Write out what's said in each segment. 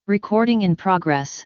Recording in progress.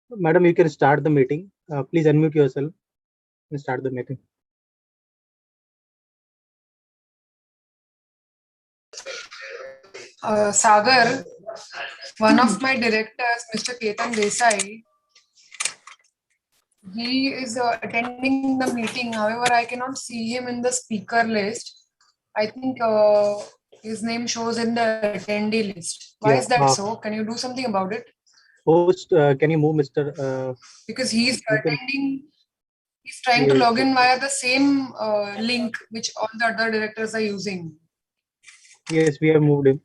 Madam, you can start the meeting. Please unmute yourself and start the meeting. Sagar, one of my directors, Mr. Ketan Desai, he is attending the meeting. However, I cannot see him in the speaker list. I think his name shows in the attendee list. Why is that so? Can you do something about it? Host, can you move Mr. Because he's attending, he's trying to log in via the same link which all the other directors are using. Yes, we have moved him.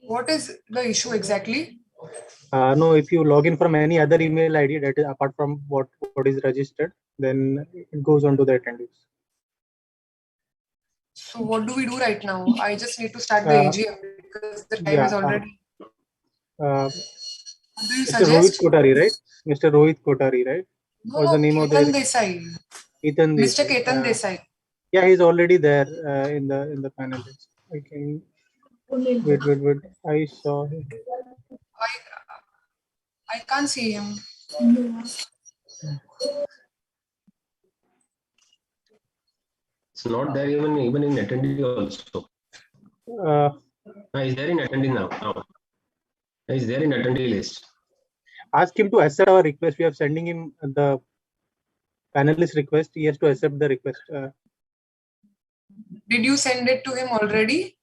What is the issue exactly? No, if you log in from any other email ID that is apart from what is registered, then it goes on to the attendees. So what do we do right now? I just need to start the AGM because the time is already. Do you Mr. Rohit suggest? Kotari, right? Mr. Rohit Kotari, right? No, the name Ketan of the Desai. Ketan Desai. Mr. Ketan Desai. Yeah, he's already there in the panel list. I can wait. I saw him. I can't see him. It's not there even in attendee also. He's there in attendee now. He's there in attendee list. Ask him to accept our request. We are sending him the panelist request. He has to accept the request. Did you send it to him already?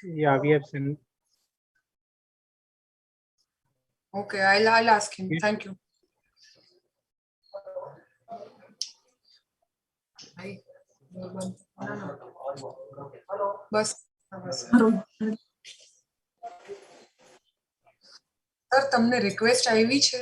Yeah, we have sent. Okay, I'll ask him. Thank you. बस sir તમને request આવી છે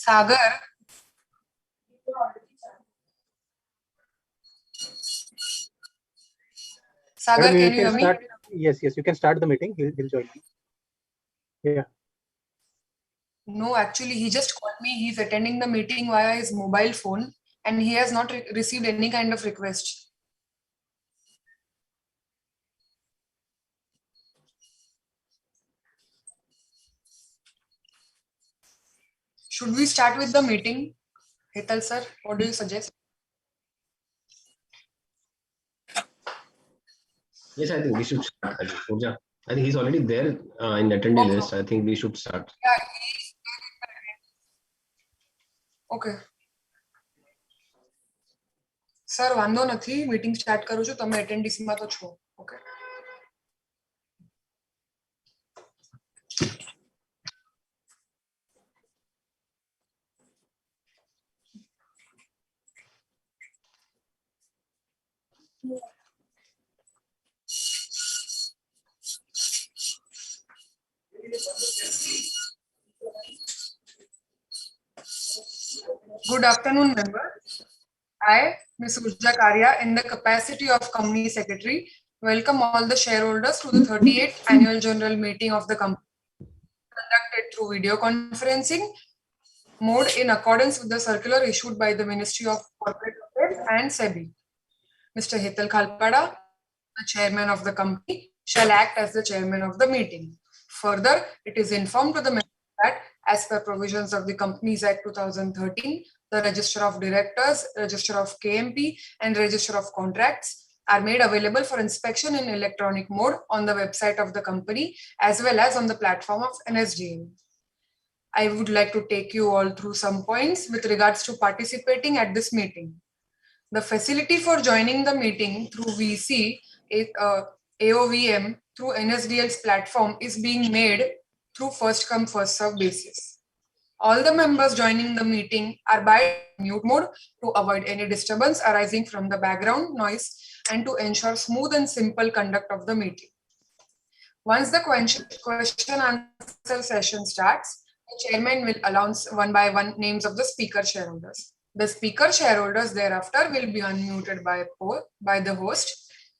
સાગર Sagar, Madam, can you hear me? Yes, you can start the meeting. He'll join me. Yeah. No, actually, he just called me. He's attending the meeting via his mobile phone and he has not received any kind of request. Should we start with the meeting? Hetal sir, what do you suggest? Yes, I think we should start. I think, Pooja. I think he's already there in the attendee Okay. list. I think we should start. Yeah, okay. Sir વાંધો નથી meeting start કરું છું તમે એટેન્ડિસમાં તો છો okay Good afternoon, members. I, Ms. Urja Karya, in the capacity of Company Secretary, welcome all the shareholders to the 38th Annual General Meeting of the company, conducted through video conferencing mode in accordance with the circular issued by the Ministry of Corporate Affairs and SEBI. Mr. Hetal Khalpada, the chairman of the company, shall act as the chairman of the meeting. Further, it is informed to the members that as per provisions of the Companies Act 2013, the Register of Directors, Register of KMP, and Register of Contracts are made available for inspection in electronic mode on the website of the company as well as on the platform of NSDL. I would like to take you all through some points with regards to participating at this meeting. The facility for joining the meeting through VC, AOVM, through NSDL's platform is being made through first come first serve basis. All the members joining the meeting are by mute mode to avoid any disturbance arising from the background noise and to ensure smooth and simple conduct of the meeting. Once the question answer session starts, the chairman will announce one by one names of the speaker shareholders. The speaker shareholders thereafter will be unmuted by the host.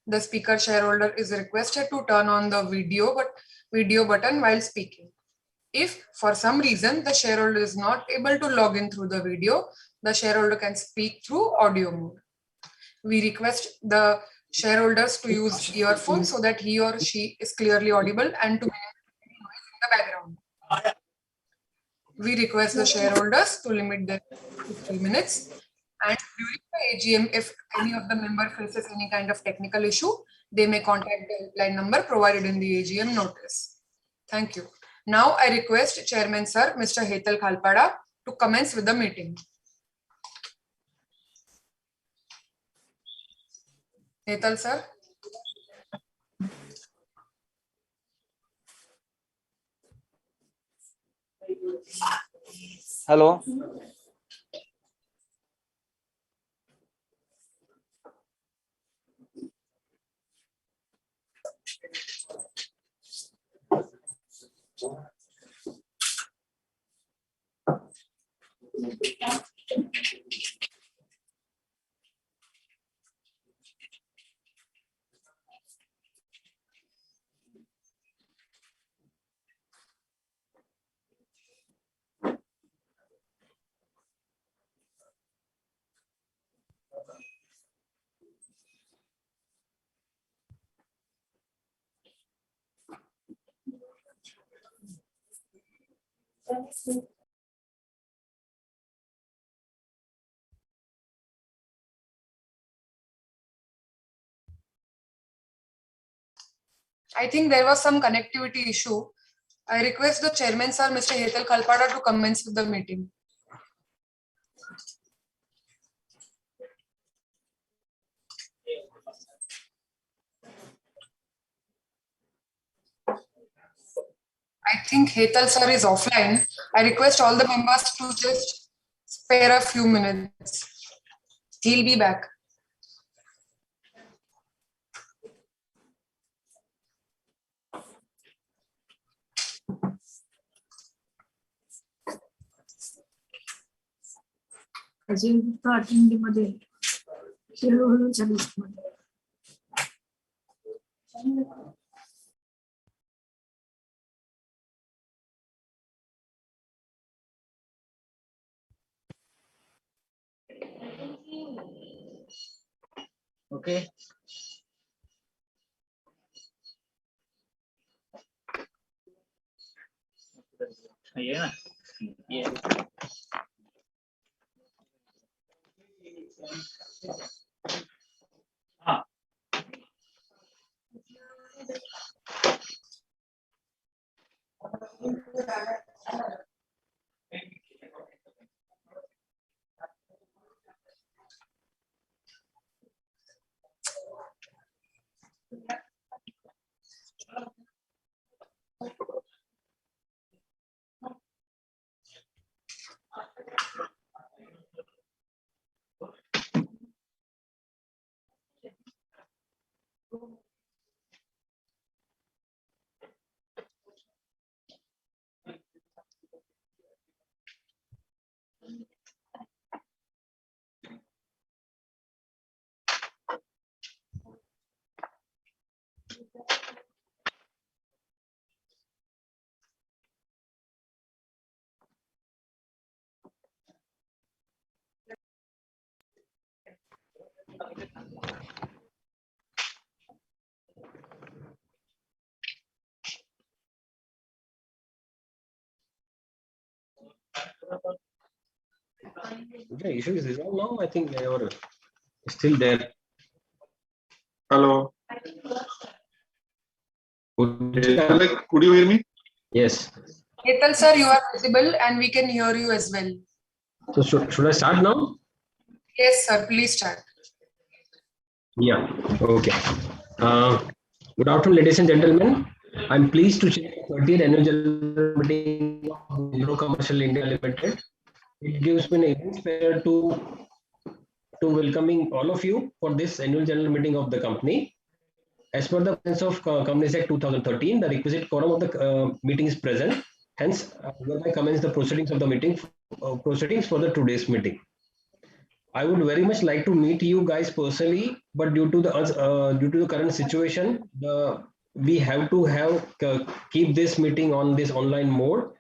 The speaker shareholder is requested to turn on the video button while speaking. If for some reason the shareholder is not able to log in through the video, the shareholder can speak through audio mode. We request the shareholders to use earphones so that he or she is clearly audible and to minimize noise in the background. We request the shareholders to limit their to 3 minutes. And during the AGM, if any of the member faces any kind of technical issue, they may contact the helpline number provided in the AGM notice. Thank you. Now I request Chairman Sir, Mr. Hetal Khalpada, to commence with the meeting. Hetal sir. Hello. I think there was some connectivity issue. I request the Chairman Sir, Mr. Hetal Khalpada, to commence with the meeting. I think Hetal sir is offline. I request all the members to just spare a few minutes. He'll be back. Attendee शेअरहोल्डरच्या लिस्टमध्ये Okay. Yeah. The issue is resolved now. I think they are still there. Hello. Could you hear me? Yes. Ketan sir, you are visible and we can hear you as well. So should I start now? Yes, sir. Please start. Yeah. Okay. Good afternoon, ladies and gentlemen. I'm pleased to chair the 30th annual general meeting of Wipro Commercial India Limited. It gives me an immense pleasure to welcoming all of you for this annual general meeting of the company. As per the plans of Companies Act 2013, the requisite quorum of the meeting is present. Hence, hereby commence the proceedings of the meeting, proceedings for the today's meeting. I would very much like to meet you guys personally, but due to the current situation, we have to keep this meeting on this online mode.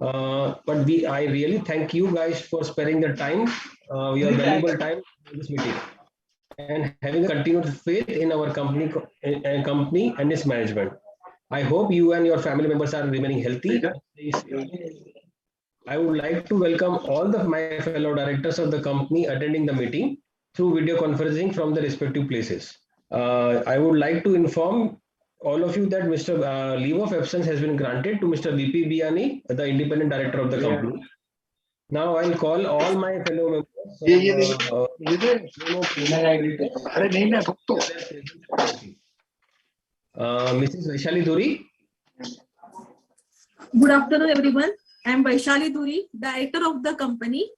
But I really thank you guys for sparing the time, your valuable time in this meeting, and having a continued faith in our company and its management. I hope you and your family members are remaining healthy. I would like to welcome all my fellow directors of the company attending the meeting through video conferencing from the respective places. I would like to inform all of you that Mr. Leave of absence has been granted to Mr. VP Biani, the independent director of the company. Now I'll call all my fellow members. Mrs. Vaishali Duri. Good afternoon, everyone. I am Vaishali Duri, director of the company.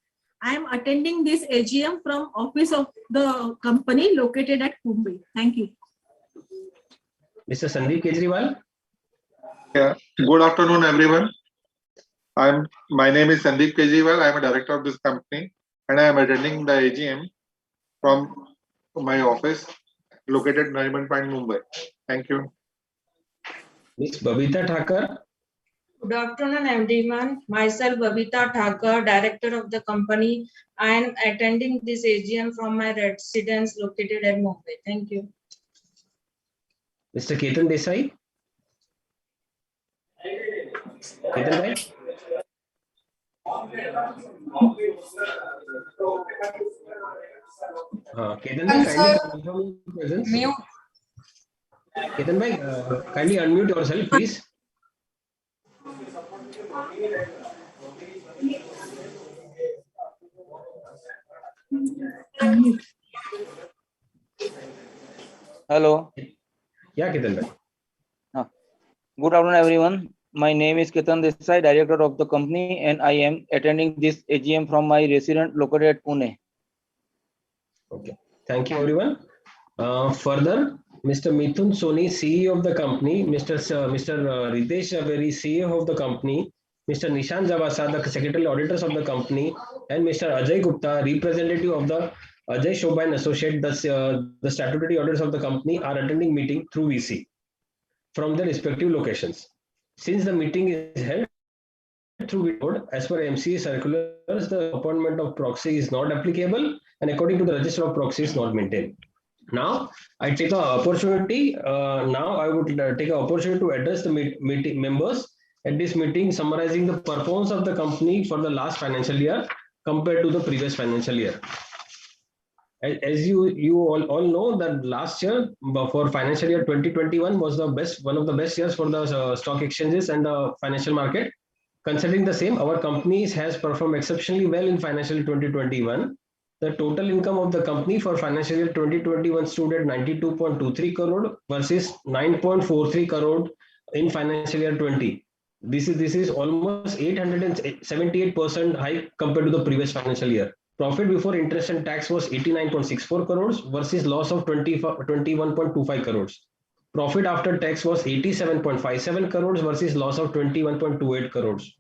I am attending this AGM from office of the company located at Mumbai. Thank you. Mr. Sandeep Kejriwal. Yeah. Good afternoon, everyone. My name is Sandeep Kejriwal. I am a director of this company, and I am attending the AGM from my office located in Nariman Point, Mumbai. Thank you. Ms. Babita Thakur. Good afternoon, everyone. Myself, Babita Thakur, director of the company. I am attending this AGM from my residence located at Mumbai. Thank you. Mr. Ketan Desai. Ketan Bhai. Ketan Bhai, kindly confirm your presence. Mute. Ketan Bhai, kindly unmute yourself, please. Hello. Yeah, Ketan Bhai. Good afternoon, everyone. My name is Ketan Desai, director of the company, and I am attending this AGM from my residence located at Pune. Okay. Thank you, everyone. Further, Mr. Mithun Soni, CEO of the company, Mr. Ritesh Javeri, CEO of the company, Mr. Nishant Javasa, the secretary auditors of the company, and Mr. Ajay Gupta, representative of the Ajay Shobha and Associate, the statutory auditors of the company, are attending meeting through VC from their respective locations. Since the meeting is held through video, as per MCA circulars, the appointment of proxy is not applicable, and according to the register of proxy is not maintained. Now, I take the opportunity. I would take an opportunity to address the meeting members at this meeting, summarizing the performance of the company for the last financial year compared to the previous financial year. As you all know that last year for financial year 2021 was one of the best years for the stock exchanges and the financial market. Considering the same, our companies has performed exceptionally well in financial year 2021. The total income of the company for financial year 2021 stood at 92.23 crore versus 9.43 crore in financial year 20. This is almost 878% high compared to the previous financial year. Profit before interest and tax was 89.64 crores versus loss of 21.25 crores. Profit after tax was 87.57 crores versus loss of 21.28 crores.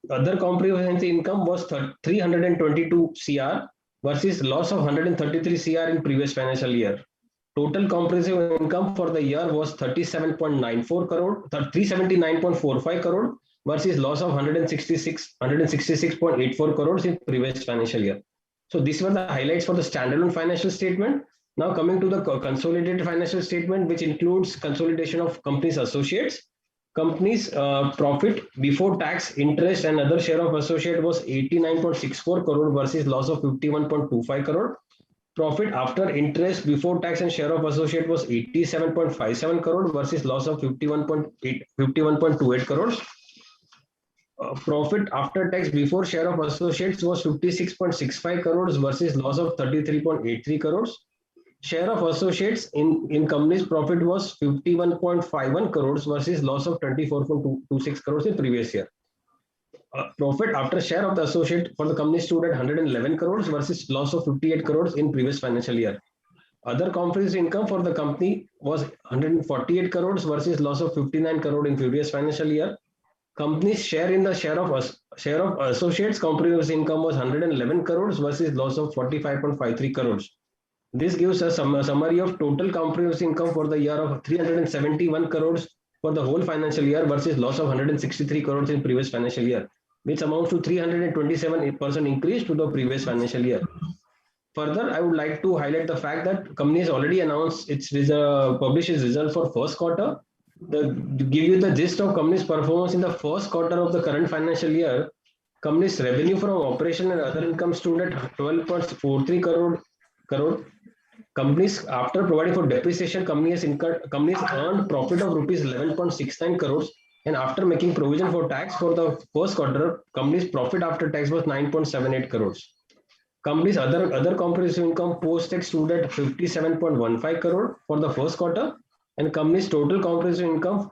Other comprehensive income was 322 CR versus loss of 133 CR in previous financial year. Total comprehensive income for the year was 37.94 crore, 379.45 crore versus loss of 166.84 crores in previous financial year. So these were the highlights for the standalone financial statement. Now coming to the consolidated financial statement, which includes consolidation of company's associates. Company's profit before tax, interest and other share of associate was 89.64 crore versus loss of 51.25 crore. Profit after interest before tax and share of associate was 87.57 crore versus loss of 51.28 crores. Profit after tax before share of associates was 56.65 crores versus loss of 33.83 crores. Share of associates in company's profit was 51.51 crores versus loss of 24.26 crores in previous year. Profit after share of the associate for the company stood at 111 crores versus loss of 58 crores in previous financial year. Other comprehensive income for the company was 148 crores versus loss of 59 crore in previous financial year. Company's share in the share of associates comprehensive income was 111 crores versus loss of 45.53 crores. This gives us a summary of total comprehensive income for the year of 371 crores for the whole financial year versus loss of 163 crores in previous financial year, which amounts to 327% increase to the previous financial year. Further, I would like to highlight the fact that company has already announced published its result for first quarter. To give you the gist of company's performance in the first quarter of the current financial year, company's revenue from operation and other income stood at 12.43 crore. Companies, after providing for depreciation, companies earned profit of rupees 11.69 crores, and after making provision for tax for the first quarter, company's profit after tax was 9.78 crores. Company's other comprehensive income post tax stood at 57.15 crore for the first quarter, and company's total comprehensive income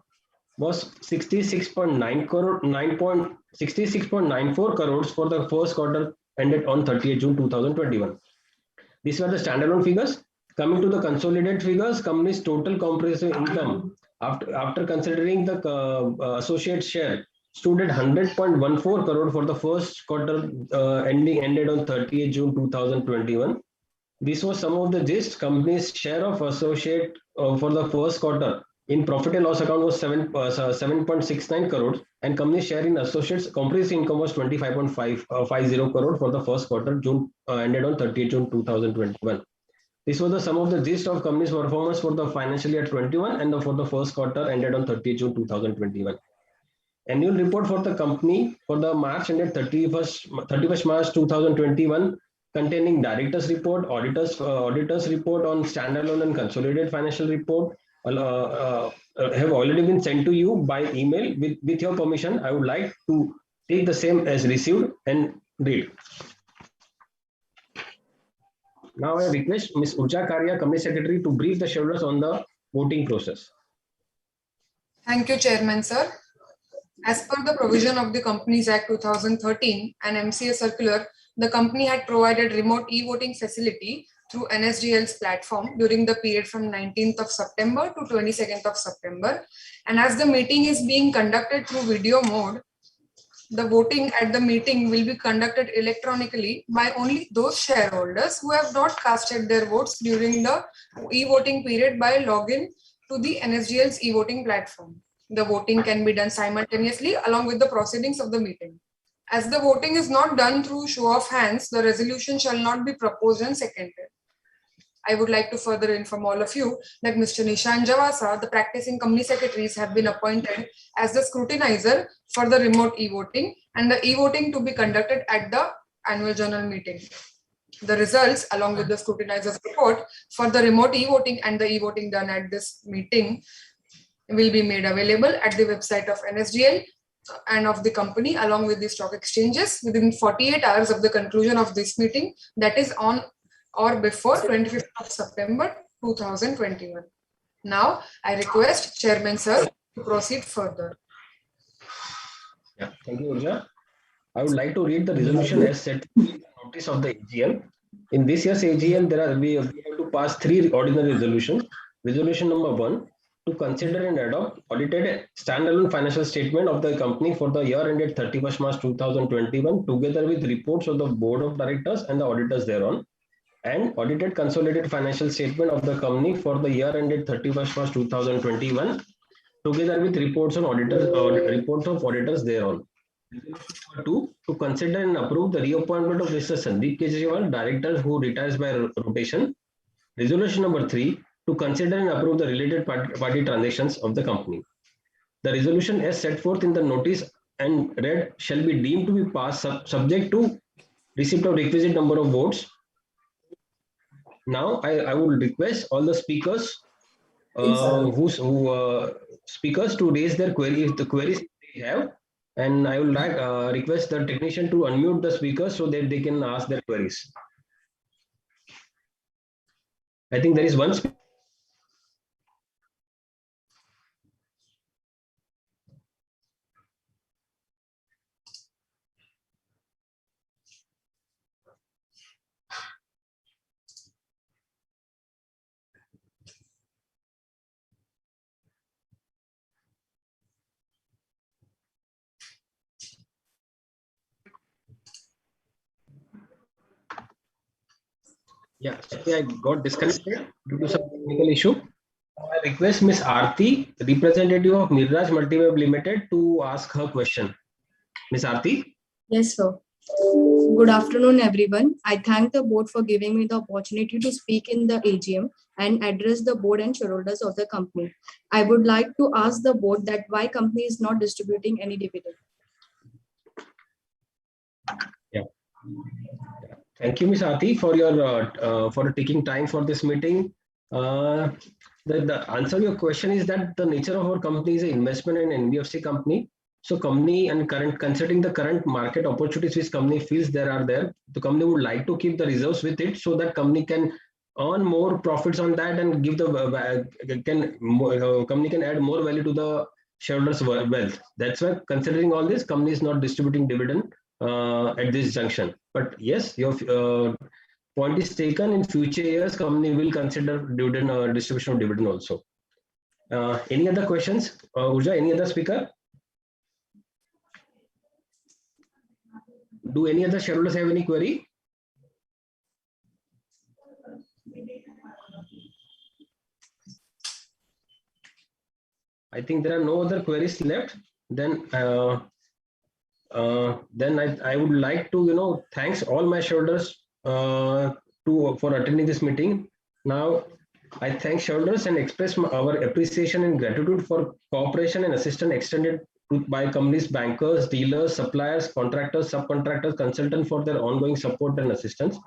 was 66.94 crores for the first quarter ended on 30th June 2021. These were the standalone figures. Coming to the consolidated figures, company's total comprehensive income after considering the associate share stood at 100.14 crore for the first quarter ended on 30th June 2021. This was some of the gist. Company's share of associate for the first quarter in profit and loss account was 7.69 crores, and company's share in associates comprehensive income was 25.50 crore for the first quarter June ended on 30th June 2021. This was the sum of the gist of company's performance for the financial year 21 and for the first quarter ended on 30th June 2021. Annual report for the company for the March ended 31st March 2021 containing director's report, auditor's report on standalone and consolidated financial report have already been sent to you by email. With your permission, I would like to take the same as received and read. Now I request Ms. Urja Karia, Company Secretary, to brief the shareholders on the voting process. Thank you, Chairman, sir. As per the provision of the Companies Act 2013 and MCA circular, the company had provided remote e-voting facility through NSDL's platform during the period from 19th of September to 22nd of September. And as the meeting is being conducted through video mode, the voting at the meeting will be conducted electronically by only those shareholders who have not casted their votes during the e-voting period by login to the NSDL's e-voting platform. The voting can be done simultaneously along with the proceedings of the meeting. As the voting is not done through show of hands, the resolution shall not be proposed and seconded. I would like to further inform all of you that Mr. Nishan Javasa, the practicing company secretaries, have been appointed as the scrutinizer for the remote e-voting and the e-voting to be conducted at the annual general meeting. The results, along with the scrutinizer's report for the remote e-voting and the e-voting done at this meeting, will be made available at the website of NSDL and of the company, along with the stock exchanges, within 48 hours of the conclusion of this meeting, that is on or before 25th of September 2021. Now, I request Chairman Sir to proceed further. Yeah, thank you, Urja. I would like to read the resolution as set in the notice of the AGM. In this year's AGM, we have to pass 3 ordinary resolutions. Resolution number 1, to consider and adopt audited standalone financial statement of the company for the year ended 31st March 2021, together with reports of the board of directors and the auditors thereon, and audited consolidated financial statement of the company for the year ended 31st March 2021, together with reports on reports of auditors thereon. Resolution number 2, to consider and approve the reappointment of Mr. Sandeep Kejriwal, director who retires by rotation. Resolution number 3, to consider and approve the related party transactions of the company. The resolution as set forth in the notice and read shall be deemed to be passed subject to receipt of requisite number of votes. Now I would request all the speakers speakers to raise their queries, the queries they have, and I will request the technician to unmute the speakers so that they can ask their queries. I think there is one. Yeah, I got disconnected due to some technical issue. I request Ms. Aarti, representative of Miraj Multiweb Limited, to ask her question. Ms. Aarti? Yes, sir. Good afternoon, everyone. I thank the board for giving me the opportunity to speak in the AGM and address the board and shareholders of the company. I would like to ask the board that why company is not distributing any dividend. Yeah. Thank you, Ms. Aarti, for your for taking time for this meeting. The answer to your question is that the nature of our company is an investment in NBFC company. So company and considering the current market opportunities which company feels the company would like to keep the reserves with it so that company can earn more profits on that and give the company can add more value to the shareholders' wealth. That's why considering all this, company is not distributing dividend at this junction. But yes, your point is taken. In future years, company will consider dividend distribution of dividend also. Any other questions? Urja, any other speaker? Do any other shareholders have any query? I think there are no other queries left. Then I would like to thanks all my shareholders for attending this meeting. Now I thank shareholders and express our appreciation and gratitude for cooperation and assistance extended by companies, bankers, dealers, suppliers, contractors, subcontractors, consultants for their ongoing support and assistance.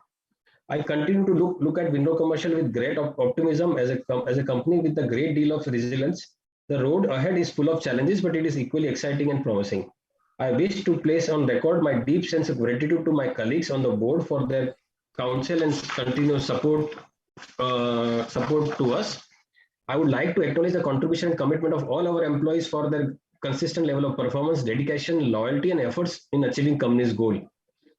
I continue to look at Wipro Commercial with great optimism as a company with a great deal of resilience. The road ahead is full of challenges, but it is equally exciting and promising. I wish to place on record my deep sense of gratitude to my colleagues on the board for their counsel and continuous support to us. I would like to acknowledge the contribution and commitment of all our employees for their consistent level of performance, dedication, loyalty, and efforts in achieving company's goal.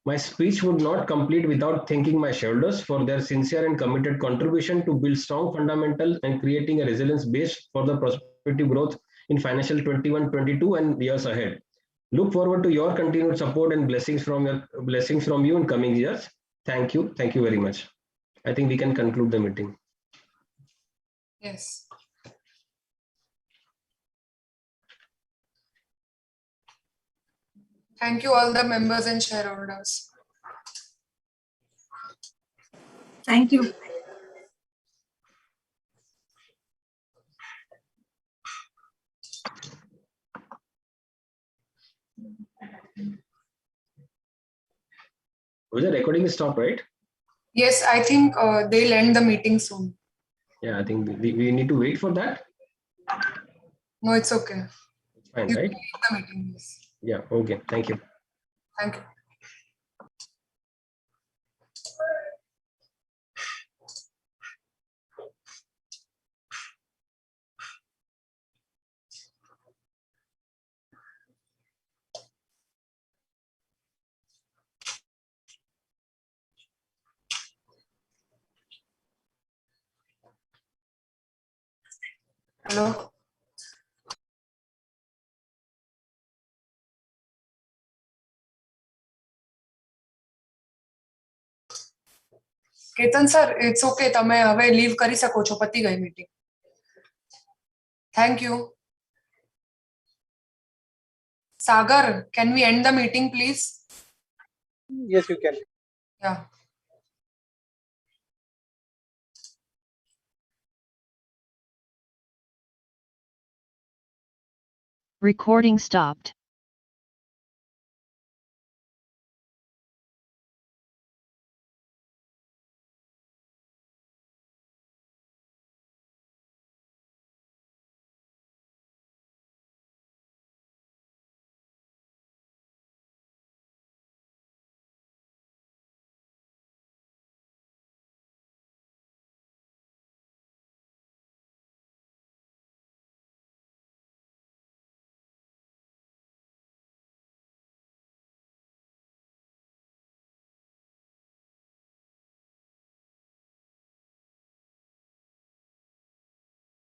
My speech would not complete without thanking my shareholders for their sincere and committed contribution to build strong fundamentals and creating a resilience base for the prospective growth in financial 21-22 and years ahead. Look forward to your continued support and blessings from you in coming years. Thank you very much. I think we can conclude the meeting. Yes. Thank you all the members and shareholders. Thank you. Was the recording stopped, right? Yes, I think they'll end the meeting soon. Yeah, I think we need to wait for that. No, it's okay. It's fine, You right? can leave the meeting. Yes. Yeah, okay. Thank you. Thank you. Hello. Ketan sir it's okay તમે હવે leave કરી શકો છો પતી ગઈ meeting thank you Sagar can we end the meeting please Yes, you can. Yeah Recording stopped.